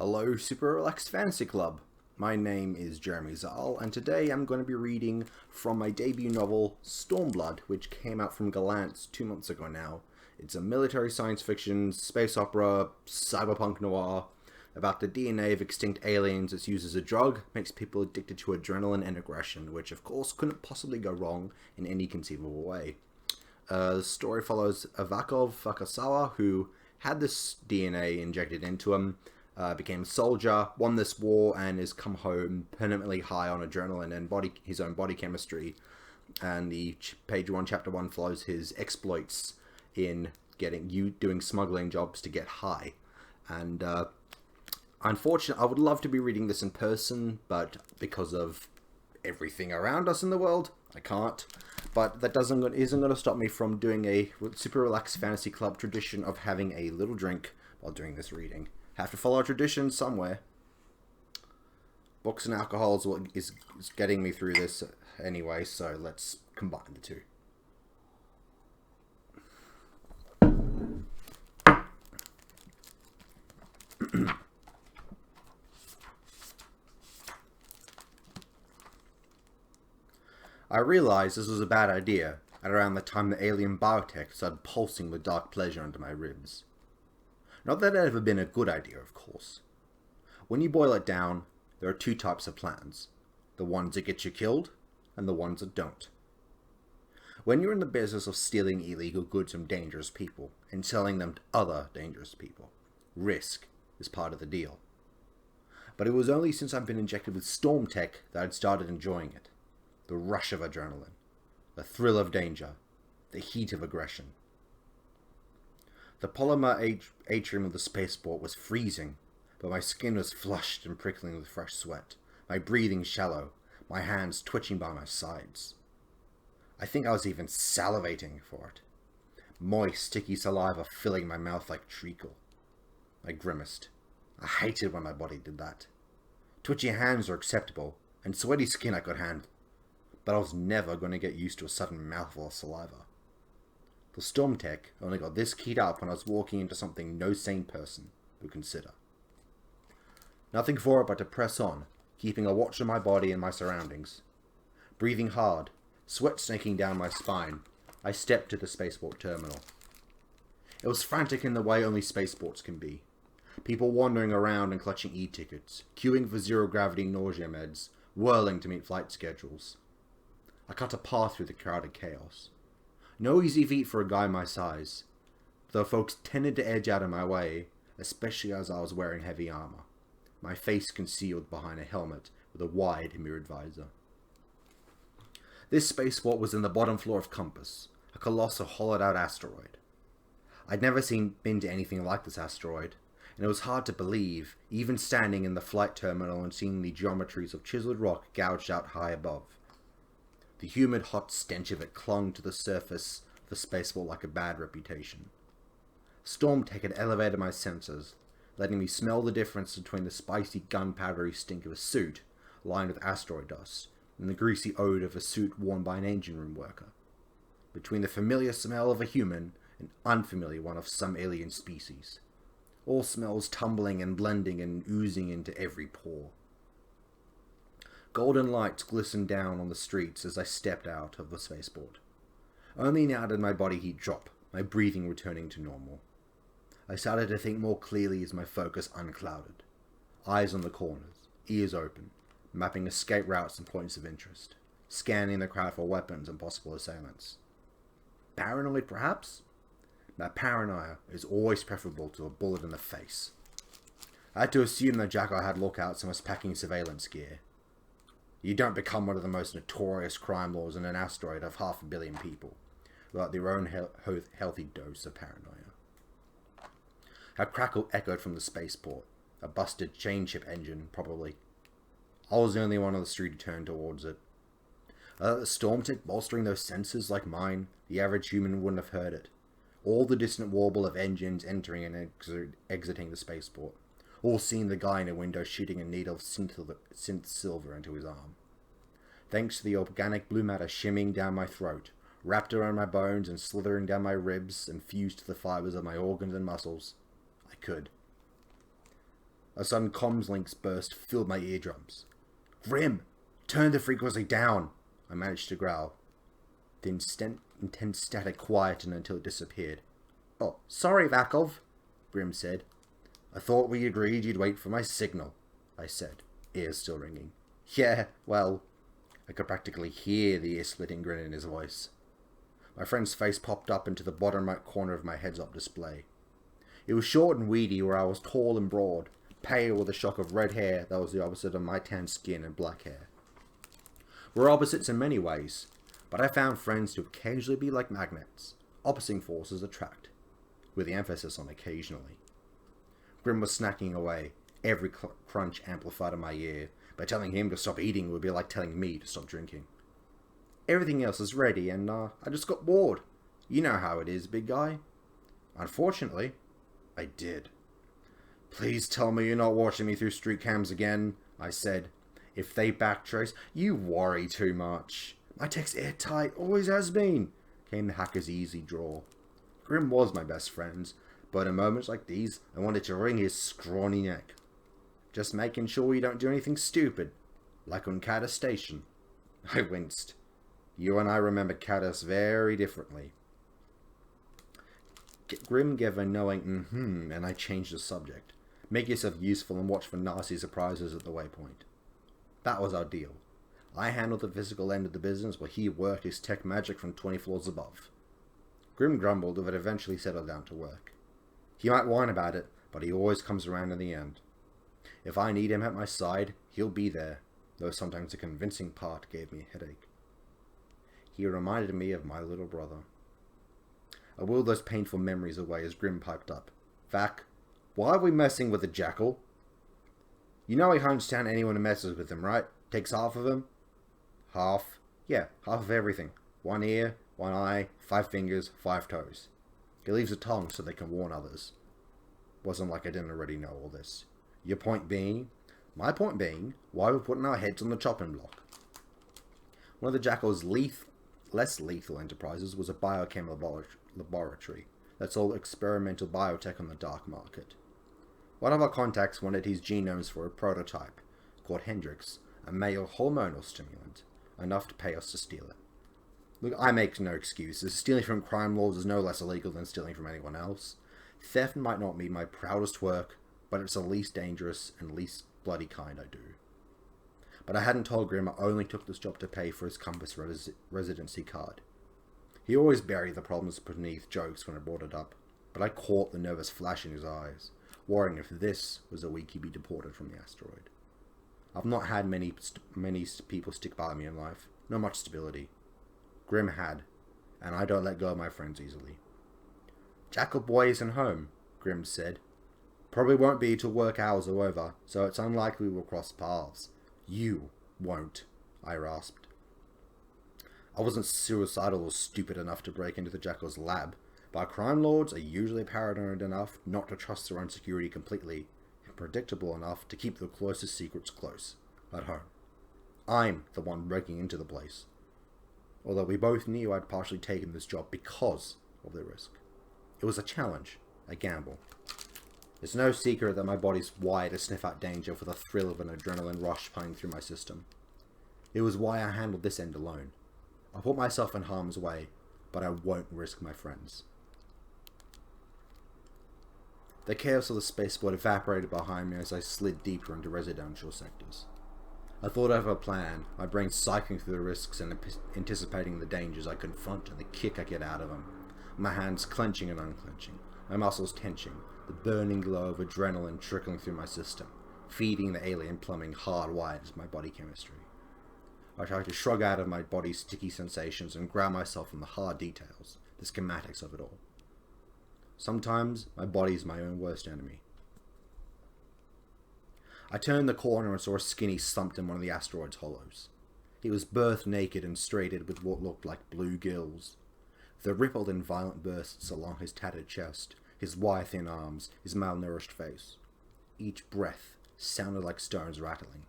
Hello, Super Relaxed Fantasy Club. My name is Jeremzy, and today I'm going to be reading from my debut novel, Stormblood, which came out from Gollancz 2 months ago now. It's a military science fiction, space opera, cyberpunk noir about the DNA of extinct aliens that's used as a drug, makes people addicted to adrenaline and aggression, which of course couldn't possibly go wrong in any conceivable way. The story follows Avakov Fukasawa, who had this DNA injected into him, became a soldier, won this war, and has come home permanently high on adrenaline and his own body chemistry. And the page 1, chapter 1 follows his exploits in doing smuggling jobs to get high. And unfortunately, I would love to be reading this in person, but because of everything around us in the world, I can't. But that isn't going to stop me from doing a Super Relaxed Fantasy Club tradition of having a little drink while doing this reading. Have to follow a tradition somewhere. Books and alcohol is what is getting me through this anyway, so let's combine the two. I realized this was a bad idea at around the time the alien biotech started pulsing with dark pleasure under my ribs. Not that it had ever been a good idea, of course. When you boil it down, there are two types of plans. The ones that get you killed, and the ones that don't. When you're in the business of stealing illegal goods from dangerous people, and selling them to other dangerous people, risk is part of the deal. But it was only since I've been injected with storm tech that I'd started enjoying it. The rush of adrenaline, the thrill of danger, the heat of aggression. The polymer atrium of the spaceport was freezing, but my skin was flushed and prickling with fresh sweat, my breathing shallow, my hands twitching by my sides. I think I was even salivating for it. Moist, sticky saliva filling my mouth like treacle. I grimaced. I hated when my body did that. Twitchy hands were acceptable, and sweaty skin I could handle, but I was never going to get used to a sudden mouthful of saliva. The storm tech only got this keyed up when I was walking into something no sane person would consider. Nothing for it but to press on, keeping a watch on my body and my surroundings. Breathing hard, sweat snaking down my spine, I stepped to the spaceport terminal. It was frantic in the way only spaceports can be. People wandering around and clutching e-tickets, queuing for zero-gravity nausea meds, whirling to meet flight schedules. I cut a path through the crowded chaos. No easy feat for a guy my size, though folks tended to edge out of my way, especially as I was wearing heavy armor, my face concealed behind a helmet with a wide mirrored visor. This spaceport was in the bottom floor of Compass, a colossal hollowed-out asteroid. I'd never been to anything like this asteroid, and it was hard to believe, even standing in the flight terminal and seeing the geometries of chiseled rock gouged out high above. The humid, hot stench of it clung to the surface of the spaceport like a bad reputation. Storm tech had elevated my senses, letting me smell the difference between the spicy gunpowdery stink of a suit lined with asteroid dust and the greasy odor of a suit worn by an engine room worker. Between the familiar smell of a human and unfamiliar one of some alien species. All smells tumbling and blending and oozing into every pore. Golden lights glistened down on the streets as I stepped out of the spaceport. Only now did my body heat drop, my breathing returning to normal. I started to think more clearly as my focus unclouded. Eyes on the corners, ears open, mapping escape routes and points of interest, scanning the crowd for weapons and possible assailants. Paranoid, perhaps? But paranoia is always preferable to a bullet in the face. I had to assume that Jacko had lookouts and was packing surveillance gear. You don't become one of the most notorious crime lords in an asteroid of 500 million people without their own healthy dose of paranoia. A crackle echoed from the spaceport. A busted chain ship engine, probably. I was the only one on the street who turned towards it. The storm tech bolstering those sensors like mine, the average human wouldn't have heard it. All the distant warble of engines entering and exiting the spaceport. All seeing the guy in a window shooting a needle of synth silver into his arm. Thanks to the organic blue matter shimmying down my throat, wrapped around my bones and slithering down my ribs and fused to the fibers of my organs and muscles, I could. A sudden comms links burst filled my eardrums. "Grim, turn the frequency down," I managed to growl. The intense static quietened until it disappeared. "Oh, sorry, Vakov," Grim said. "I thought we agreed you'd wait for my signal," I said, ears still ringing. "Yeah, well," I could practically hear the ear-splitting grin in his voice. My friend's face popped up into the bottom right corner of my heads-up display. It was short and weedy, where I was tall and broad, pale with a shock of red hair that was the opposite of my tan skin and black hair. We're opposites in many ways, but I found friends to occasionally be like magnets. Opposing forces attract, with the emphasis on occasionally. Grim was snacking away, every crunch amplified in my ear, but telling him to stop eating would be like telling me to stop drinking. Everything else is ready, and I just got bored. You know how it is, big guy. Unfortunately, I did. "Please tell me you're not watching me through street cams again," I said. "If they backtrace, you worry too much." "My tech's airtight, always has been," came the hacker's easy drawl. Grim was my best friend, but in moments like these, I wanted to wring his scrawny neck. "Just making sure you don't do anything stupid, like on Caddis Station." I winced. You and I remember Caddis very differently. Grim gave a knowing and I changed the subject. "Make yourself useful and watch for nasty surprises at the waypoint." That was our deal. I handled the physical end of the business while he worked his tech magic from 20 floors above. Grim grumbled but eventually settled down to work. He might whine about it, but he always comes around in the end. If I need him at my side, he'll be there, though sometimes the convincing part gave me a headache. He reminded me of my little brother. I willed those painful memories away as Grim piped up. "Vac, why are we messing with the jackal? You know he hunts down anyone who messes with him, right? Takes half of him?" "Half? Yeah, half of everything. 1 ear, 1 eye, 5 fingers, 5 toes. He leaves a tongue so they can warn others." Wasn't like I didn't already know all this. Your point being? My point being, why we're putting our heads on the chopping block. One of the jackal's less lethal enterprises was a biochem laboratory that sold experimental biotech on the dark market. One of our contacts wanted his genomes for a prototype, called Hendrix, a male hormonal stimulant, enough to pay us to steal it. Look, I make no excuses. Stealing from crime lords is no less illegal than stealing from anyone else. Theft might not be my proudest work, but it's the least dangerous and least bloody kind I do. But I hadn't told Grim I only took this job to pay for his Compass residency card. He always buried the problems beneath jokes when I brought it up, but I caught the nervous flash in his eyes, worrying if this was the week he'd be deported from the asteroid. I've not had many people stick by me in life, not much stability. Grim had, and I don't let go of my friends easily. "Jackal boy isn't home," Grim said. "Probably won't be till work hours are over, so it's unlikely we'll cross paths." "You won't," I rasped. I wasn't suicidal or stupid enough to break into the jackal's lab, but crime lords are usually paranoid enough not to trust their own security completely, and predictable enough to keep their closest secrets close, at home. I'm the one breaking into the place. Although we both knew I'd partially taken this job because of the risk. It was a challenge, a gamble. It's no secret that my body's wired to sniff out danger for the thrill of an adrenaline rush playing through my system. It was why I handled this end alone. I put myself in harm's way, but I won't risk my friends. The chaos of the spaceport evaporated behind me as I slid deeper into residential sectors. I thought over a plan, my brain cycling through the risks and anticipating the dangers I confront and the kick I get out of them. My hands clenching and unclenching, my muscles tension, the burning glow of adrenaline trickling through my system, feeding the alien plumbing hardwired as my body chemistry. I tried to shrug out of my body's sticky sensations and ground myself in the hard details, the schematics of it all. Sometimes my body's my own worst enemy. I turned the corner and saw a skinny slumped in one of the asteroid's hollows. He was birth naked and straighted with what looked like blue gills. They rippled in violent bursts along his tattered chest, his wire thin arms, his malnourished face. Each breath sounded like stones rattling.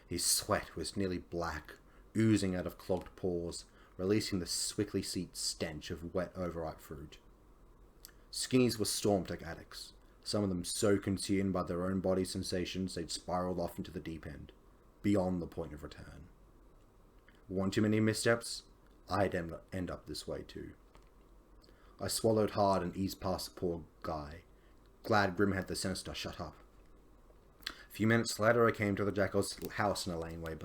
His sweat was nearly black, oozing out of clogged pores, releasing the sickly sweet stench of wet overripe fruit. Skinnies were storm tech addicts, some of them so consumed by their own body sensations they'd spiraled off into the deep end, beyond the point of return. One too many missteps, I'd end up this way too. I swallowed hard and eased past the poor guy, glad Grim had the sense to shut up. A few minutes later I came to the jackal's house in a laneway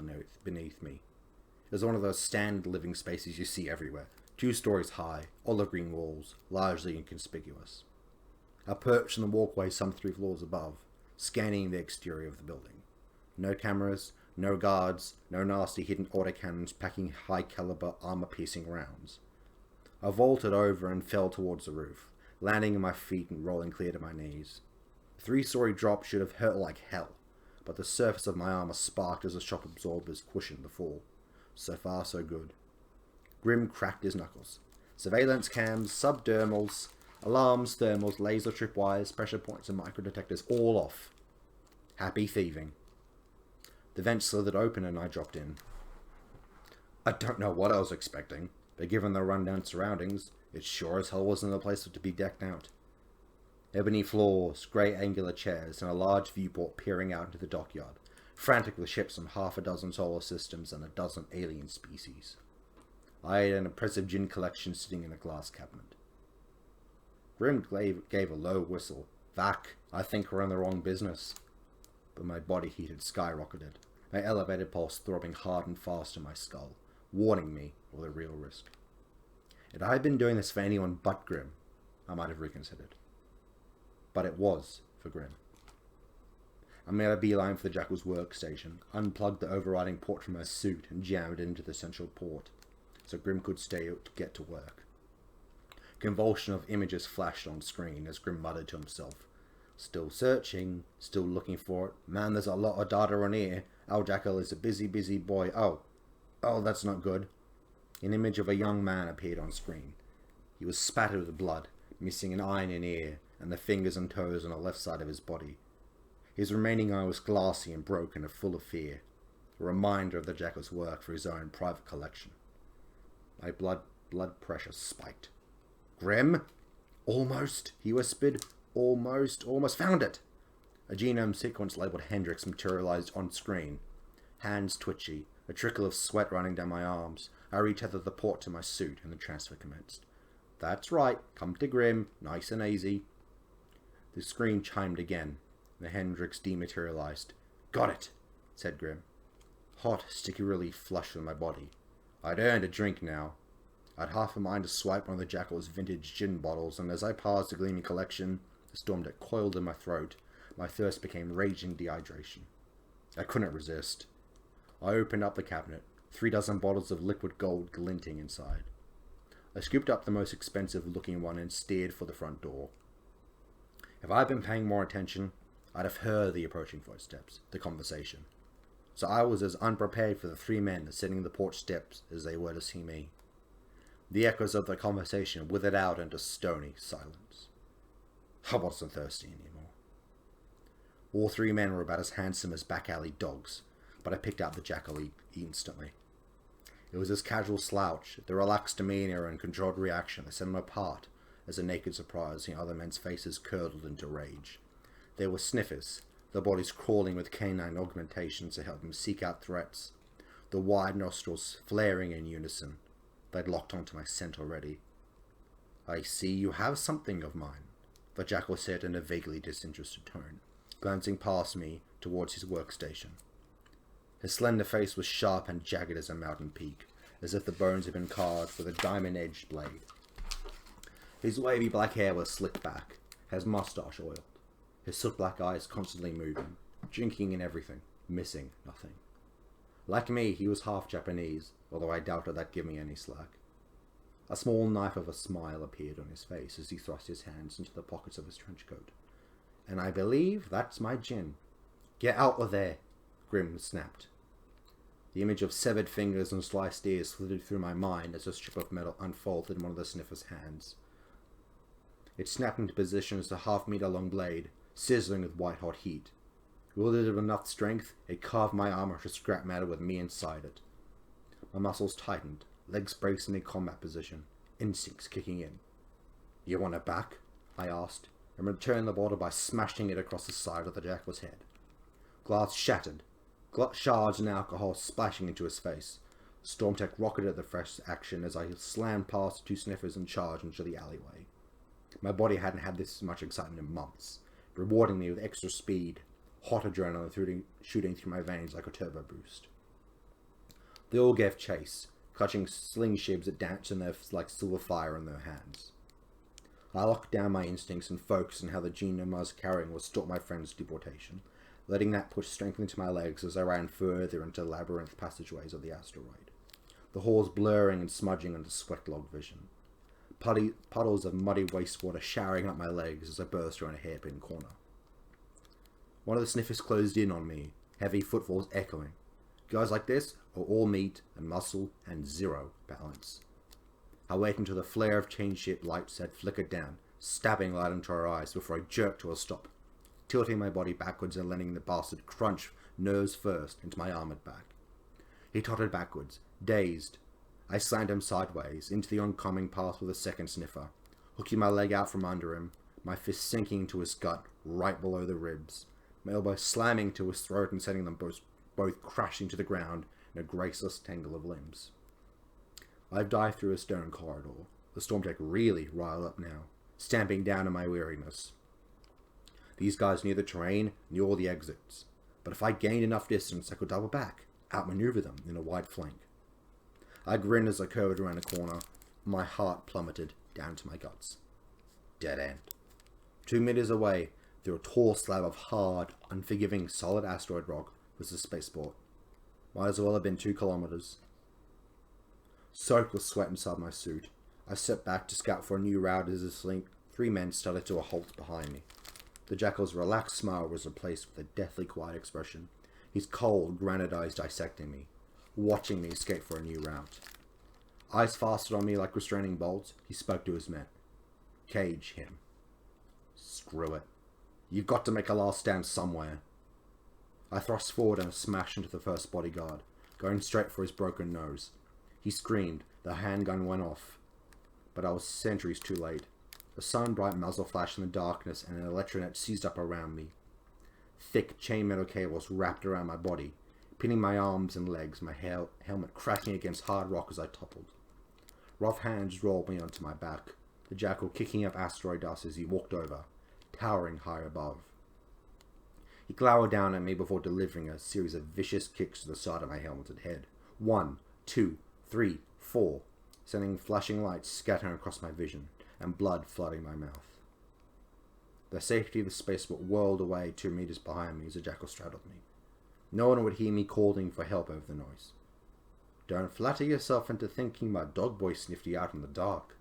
beneath me. It was one of those standard living spaces you see everywhere, 2 stories high, olive green walls, largely inconspicuous. I perched on the walkway some 3 floors above, scanning the exterior of the building. No cameras, no guards, no nasty hidden autocannons packing high-caliber, armor-piercing rounds. I vaulted over and fell towards the roof, landing on my feet and rolling clear to my knees. The 3-story drop should have hurt like hell, but the surface of my armor sparked as the shock absorbers cushioned the fall. So far, so good. Grim cracked his knuckles. Surveillance cams, subdermals, alarms, thermals, laser tripwires, pressure points and microdetectors all off. Happy thieving. The vent slithered open and I dropped in. I don't know what I was expecting, but given the rundown surroundings, it sure as hell wasn't a place to be decked out. Ebony floors, grey angular chairs, and a large viewport peering out into the dockyard, frantic with ships from half a dozen solar systems and a dozen alien species. I had an impressive gin collection sitting in a glass cabinet. Grim gave a low whistle. Vac, I think we're in the wrong business. But my body heat had skyrocketed, my elevated pulse throbbing hard and fast in my skull, warning me of the real risk. If I had been doing this for anyone but Grim, I might have reconsidered. But it was for Grim. I made a beeline for the Jackal's workstation, unplugged the overriding port from my suit, and jammed it into the central port, so Grim could get to work. Convulsion of images flashed on screen as Grim muttered to himself. Still searching, still looking for it. Man, there's a lot of data on here. Our Jackal is a busy, busy boy. Oh, that's not good. An image of a young man appeared on screen. He was spattered with blood, missing an eye and an ear, and the fingers and toes on the left side of his body. His remaining eye was glassy and broken and full of fear, a reminder of the Jackal's work for his own private collection. My blood pressure spiked. Grim? Almost, he whispered. Almost found it. A genome sequence labeled Hendrix materialized on screen. Hands twitchy, a trickle of sweat running down my arms. I retethered the port to my suit and the transfer commenced. That's right, come to Grim, nice and easy. The screen chimed again. The Hendrix dematerialized. Got it, said Grim. Hot, sticky relief flushed through my body. I'd earned a drink now. I'd half a mind to swipe one of the Jackal's vintage gin bottles, and as I paused the gleaming collection, the storm that coiled in my throat, my thirst became raging dehydration. I couldn't resist. I opened up the cabinet, 3 dozen bottles of liquid gold glinting inside. I scooped up the most expensive-looking one and steered for the front door. If I had been paying more attention, I'd have heard the approaching footsteps, the conversation. So I was as unprepared for the 3 men sitting on the porch steps as they were to see me. The echoes of the conversation withered out into stony silence. I wasn't thirsty anymore. All 3 men were about as handsome as back-alley dogs, but I picked out the Jackal instantly. It was his casual slouch, the relaxed demeanor and controlled reaction that set him apart as a naked surprise in other men's faces curdled into rage. They were sniffers, their bodies crawling with canine augmentations to help them seek out threats, the wide nostrils flaring in unison. They'd locked onto my scent already. I see you have something of mine, the Jackal said in a vaguely disinterested tone, glancing past me towards his workstation. His slender face was sharp and jagged as a mountain peak, as if the bones had been carved with a diamond-edged blade. His wavy black hair was slicked back, his mustache oiled, his soot-black eyes constantly moving, drinking in everything, missing nothing. Like me, he was half Japanese, although I doubted that'd give me any slack. A small knife of a smile appeared on his face as he thrust his hands into the pockets of his trench coat. And I believe that's my gin. Get out of there, Grim snapped. The image of severed fingers and sliced ears flitted through my mind as a strip of metal unfolded in one of the sniffer's hands. It snapped into position as a half-meter-long blade, sizzling with white-hot heat. Wielded with enough strength, it carved my armor to scrap matter with me inside it. My muscles tightened, legs braced in a combat position, instincts kicking in. You want it back? I asked. and returned the bottle by smashing it across the side of the jackal's head. Glass shattered, shards and alcohol splashing into his face. Stormtech rocketed at the fresh action as I slammed past the two sniffers and charged into the alleyway. My body hadn't had this much excitement in months, rewarding me with extra speed, hot adrenaline shooting through my veins like a turbo boost. They all gave chase, clutching sling shibs that danced in there like silver fire in their hands. I locked down my instincts and focused on how the genome I was carrying would stop my friend's deportation, letting that push strength into my legs as I ran further into the labyrinth passageways of the asteroid, the halls blurring and smudging under sweat-logged vision. Puddles of muddy wastewater showering up my legs as I burst around a hairpin corner. One of the sniffers closed in on me, heavy footfalls echoing. Guys like this are all meat and muscle and zero balance. I waited until the flare of chain-ship lights had flickered down, stabbing light into our eyes before I jerked to a stop, tilting my body backwards and letting the bastard crunch nose first into my armored back. He tottered backwards, dazed. I slammed him sideways into the oncoming path with a second sniffer, hooking my leg out from under him, my fist sinking into his gut right below the ribs, my elbow slamming to his throat and sending them both crashing to the ground in a graceless tangle of limbs. I dived through a stone corridor, the Stormtech really riled up now, stamping down on my weariness. These guys knew the terrain, knew all the exits, but if I gained enough distance I could double back, outmaneuver them in a wide flank. I grinned as I curved around a corner, my heart plummeted down to my guts. Dead end. 2 meters away, through a tall slab of hard, unforgiving, solid asteroid rock, was the spaceport. Might as well have been 2 kilometers. Soaked with sweat inside my suit, I stepped back to scout for a new route as the 3 men started to a halt behind me. The jackal's relaxed smile was replaced with a deathly quiet expression, his cold, granite eyes dissecting me, watching me escape for a new route. Eyes fastened on me like restraining bolts, he spoke to his men. Cage him. Screw it. You've got to make a last stand somewhere. I thrust forward and smashed into the first bodyguard, going straight for his broken nose. He screamed, the handgun went off. But I was centuries too late. A sun-bright muzzle flashed in the darkness and an electronet seized up around me. Thick chain metal cables wrapped around my body, pinning my arms and legs, my helmet cracking against hard rock as I toppled. Rough hands rolled me onto my back, the jackal kicking up asteroid dust as he walked over, towering high above. He glowered down at me before delivering a series of vicious kicks to the side of my helmeted head. 1, 2, 3, 4, sending flashing lights scattering across my vision, and blood flooding my mouth. The safety of the spaceport whirled away 2 meters behind me as the jackal straddled me. No one would hear me calling for help over the noise. Don't flatter yourself into thinking my dog boy sniffed you out in the dark.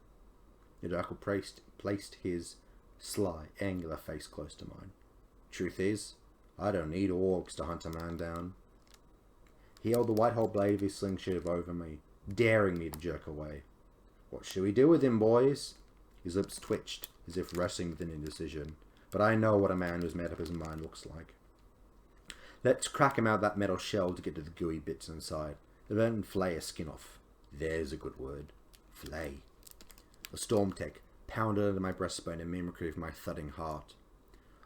The jackal placed his sly, angular face close to mine. Truth is, I don't need orcs to hunt a man down. He held the white-hot blade of his slingshot over me, daring me to jerk away. What should we do with him, boys? His lips twitched, as if wrestling with an indecision, but I know what a man who's made up his mind looks like. Let's crack him out that metal shell to get to the gooey bits inside, then flay his skin off. There's a good word. Flay. A Stormtech pounded into my breastbone in mimicry of my thudding heart.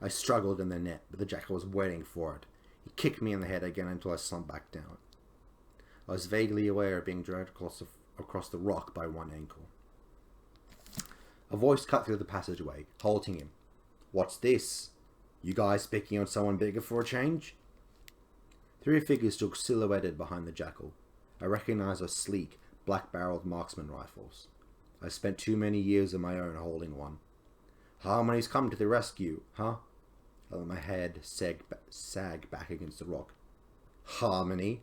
I struggled in the net, but the jackal was waiting for it. He kicked me in the head again until I slumped back down. I was vaguely aware of being dragged across the rock by one ankle. A voice cut through the passageway, halting him. What's this? You guys picking on someone bigger for a change? 3 figures stood silhouetted behind the jackal. I recognized their sleek, black-barreled marksman rifles. I spent too many years of my own holding one. Harmony's come to the rescue, huh? I let my head sag back against the rock. Harmony?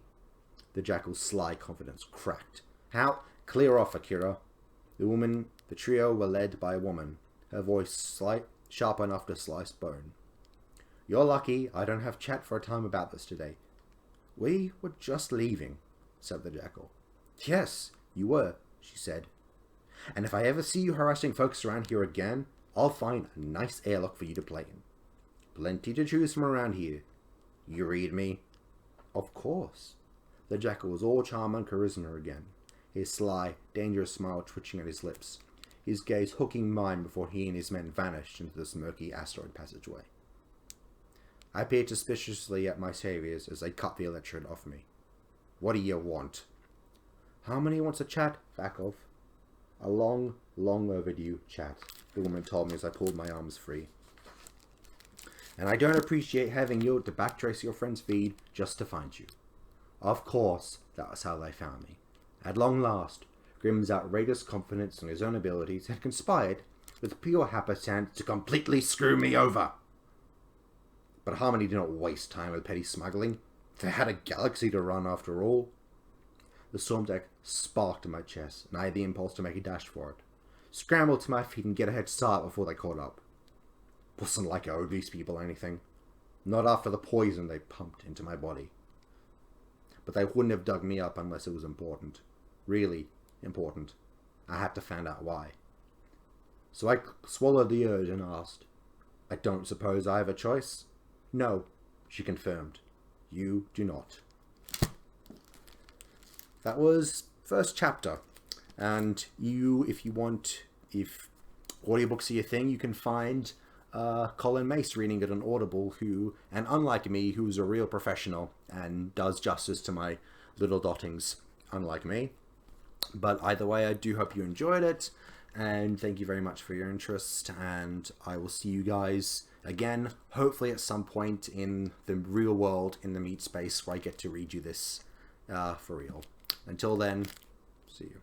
The jackal's sly confidence cracked. How? Clear off, Akira. The trio were led by a woman, her voice sharp enough to slice bone. You're lucky I don't have chat for a time about this today. We were just leaving, said the jackal. Yes, you were, she said. And if I ever see you harassing folks around here again, I'll find a nice airlock for you to play in. Plenty to choose from around here. You read me? Of course. The jackal was all charm and charisma again, his sly, dangerous smile twitching at his lips. his gaze hooking mine before he and his men vanished into the smoky asteroid passageway. I peered suspiciously at my saviors as they cut the electrode off me. What do you want? Harmony wants a chat, Vakov. A long, long overdue chat, the woman told me as I pulled my arms free. And I don't appreciate having you to backtrace your friend's feed just to find you. Of course, that was how they found me. At long last, Grimm's outrageous confidence in his own abilities had conspired with pure happenstance to completely screw me over. But Harmony did not waste time with petty smuggling. They had a galaxy to run after all. The storm deck sparked in my chest, and I had the impulse to make a dash for it. Scrambled to my feet and get a head start before they caught up. Wasn't like I owed these people anything. Not after the poison they pumped into my body. But they wouldn't have dug me up unless it was important. Really important. I had to find out why. So I swallowed the urge and asked, I don't suppose I have a choice? No, she confirmed. You do not. That was first chapter. And you, if audiobooks are your thing, you can find Colin Mace reading it on Audible, and unlike me, who's a real professional and does justice to my little dottings, unlike me. But either way, I do hope you enjoyed it, and thank you very much for your interest, and I will see you guys again, hopefully at some point in the real world, in the meat space, where I get to read you this for real. Until then, see you.